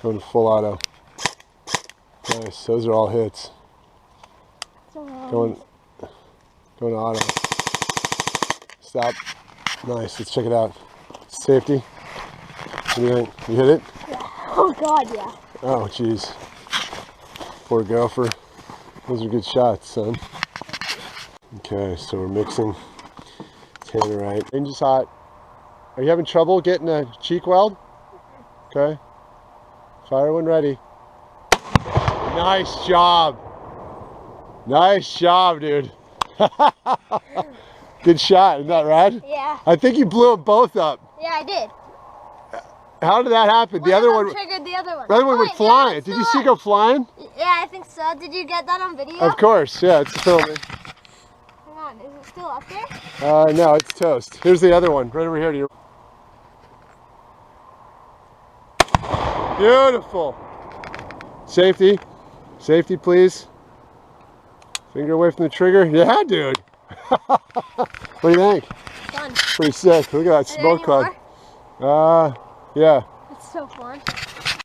Going to full auto. Nice. Those are all hits. Going to auto. Stop. Nice. Let's check it out. Safety. What do you think? You hit it? Yeah. Oh God, yeah. Oh jeez. Poor gopher. Those are good shots, son. Okay, so we're mixing tannerite. Range is hot. Are you having trouble getting a cheek weld? Okay. Fire when ready. Nice job. Nice job, dude. Good shot. Isn't that rad? Yeah. I think you blew them both up. Yeah, I did. How did that happen? The other one triggered the other one. The other one went flying. Yeah, did you see it go flying? Yeah, I think so. Did you get that on video? Of course. Yeah, it's filming. Hang on. Is it still up there? No, it's toast. Here's the other one. Right over here to your... Beautiful. Safety. Safety, please. Finger away from the trigger. Yeah, dude. What do you think? Fun. Pretty sick. Look at that smoke cloud. Yeah. It's so fun.